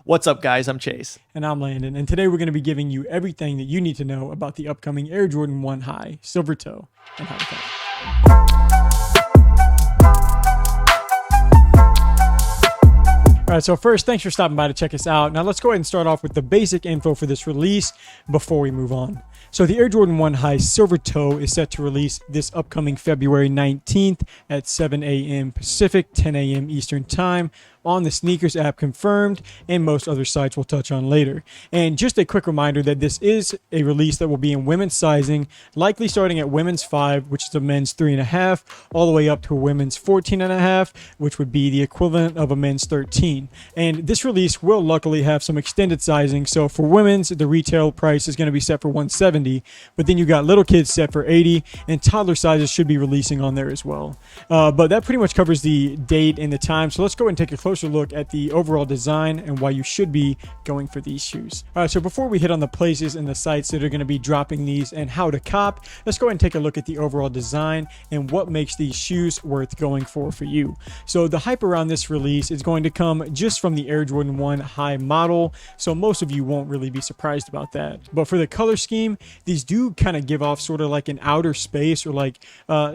What's up, guys? I'm Chase. And I'm Landon, and today we're going to be giving you everything that you need to know about the upcoming Air Jordan 1 High Silver Toe and how to cut it. All right, so first, thanks for stopping by to check us out. Now let's go ahead and start off with the basic info for this release before we move on. So the Air Jordan 1 High Silver Toe is set to release this upcoming February 19th at 7 a.m. Pacific, 10 a.m. Eastern Time on the sneakers app Confirmed, and most other sites we'll touch on later. And just a quick reminder that this is a release that will be in women's sizing, likely starting at women's 5, which is a men's 3.5, all the way up to a women's 14.5, which would be the equivalent of a men's 13. And this release will luckily have some extended sizing. So for women's, the retail price is going to be set for $170, but then you got little kids set for $80, and toddler sizes should be releasing on there as well. But that pretty much covers the date and the time. So let's go and take a closer look at the overall design and why you should be going for these shoes. All right, so before we hit on the places and the sites that are going to be dropping these and how to cop, let's go ahead and take a look at the overall design and what makes these shoes worth going for you. So the hype around this release is going to come just from the Air Jordan 1 High model, so most of you won't really be surprised about that. But for the color scheme, these do kind of give off sort of like an outer space, or like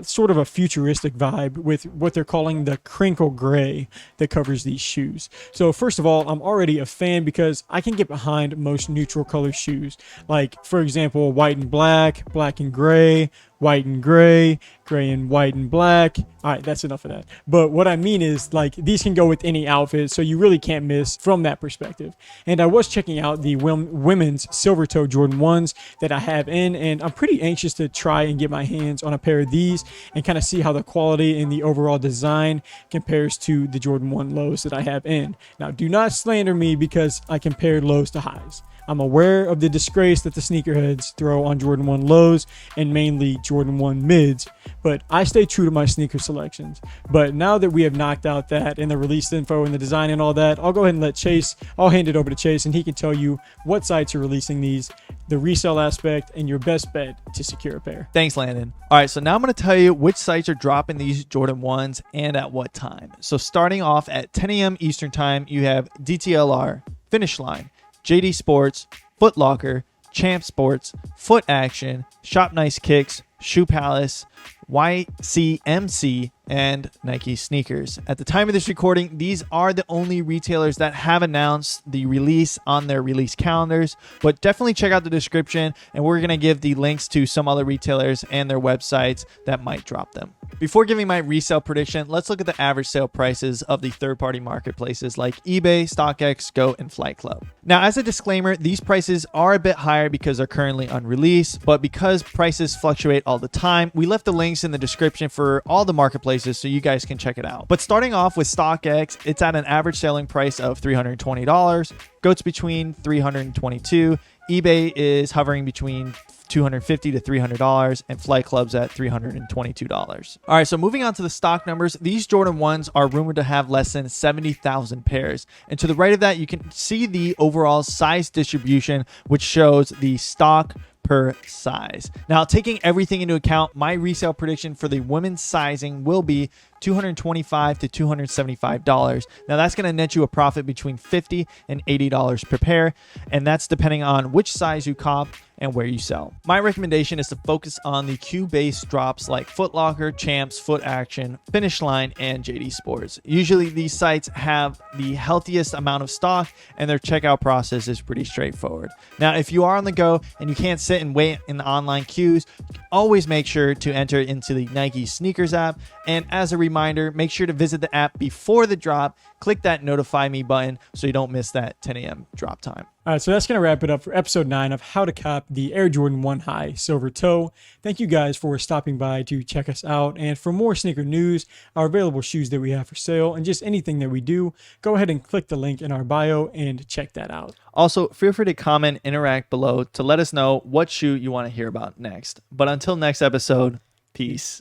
sort of a futuristic vibe with what they're calling the crinkle gray that covers these shoes. So first of all, I'm already a fan because I can get behind most neutral color shoes, like for example white and black, black and gray, white and gray, gray and white and black. All right, that's enough of that. But what I mean is, like, these can go with any outfit, so you really can't miss from that perspective. And I was checking out the women's silver toe Jordan 1s that I have in, and I'm pretty anxious to try and get my hands on a pair of these and kind of see how the quality and the overall design compares to the Jordan 1 lows that I have in. Now, do not slander me because I compared lows to highs. I'm aware of the disgrace that the sneakerheads throw on Jordan 1 lows and mainly Jordan 1 mids, but I stay true to my sneaker selections. But now that we have knocked out that and the release info and the design and all that, I'll go ahead and I'll hand it over to Chase, and he can tell you what sites are releasing these, the resale aspect, and your best bet to secure a pair. Thanks, Landon. All right, so now I'm going to tell you which sites are dropping these Jordan 1s and at what time. So starting off at 10 a.m. Eastern Time, you have DTLR, Finish Line, JD Sports, Foot Locker, Champ Sports, Footaction, Shop Nice Kicks, Shoe Palace, Ycmc, and Nike Sneakers. At the time of this recording, these are the only retailers that have announced the release on their release calendars, but definitely check out the description, and we're going to give the links to some other retailers and their websites that might drop them. Before giving my resale prediction, let's look at the average sale prices of the third-party marketplaces like eBay, StockX, Go, and Flight Club. Now, as a disclaimer, these prices are a bit higher because they're currently on release, but because prices fluctuate all the time, we left the links in the description for all the marketplaces so you guys can check it out. But starting off with StockX, it's at an average selling price of $320. Goat's between $322. eBay is hovering between $250 to $300, and Flight Club's at $322. All right, so moving on to the stock numbers, these Jordan 1s are rumored to have less than 70,000 pairs. And to the right of that, you can see the overall size distribution, which shows the stock per size. Now, taking everything into account, my resale prediction for the women's sizing will be $225 to $275. Now, that's going to net you a profit between $50 and $80 per pair, and that's depending on which size you cop and where you sell. My recommendation is to focus on the Q-based drops like Foot Locker, Champs, Footaction, Finish Line, and JD Sports. Usually these sites have the healthiest amount of stock, and their checkout process is pretty straightforward. Now, if you are on the go and you can't sit and wait in the online queues, always make sure to enter into the Nike Sneakers app. And as a reminder, make sure to visit the app before the drop. Click that notify me button so you don't miss that 10 a.m. drop time. All right, so that's going to wrap it up for episode 9 of how to cop the Air Jordan 1 High Silver Toe. Thank you guys for stopping by to check us out. And for more sneaker news, our available shoes that we have for sale, and just anything that we do, go ahead and click the link in our bio and check that out. Also, feel free to comment, interact below to let us know what shoe you want to hear about next. But until next episode, peace.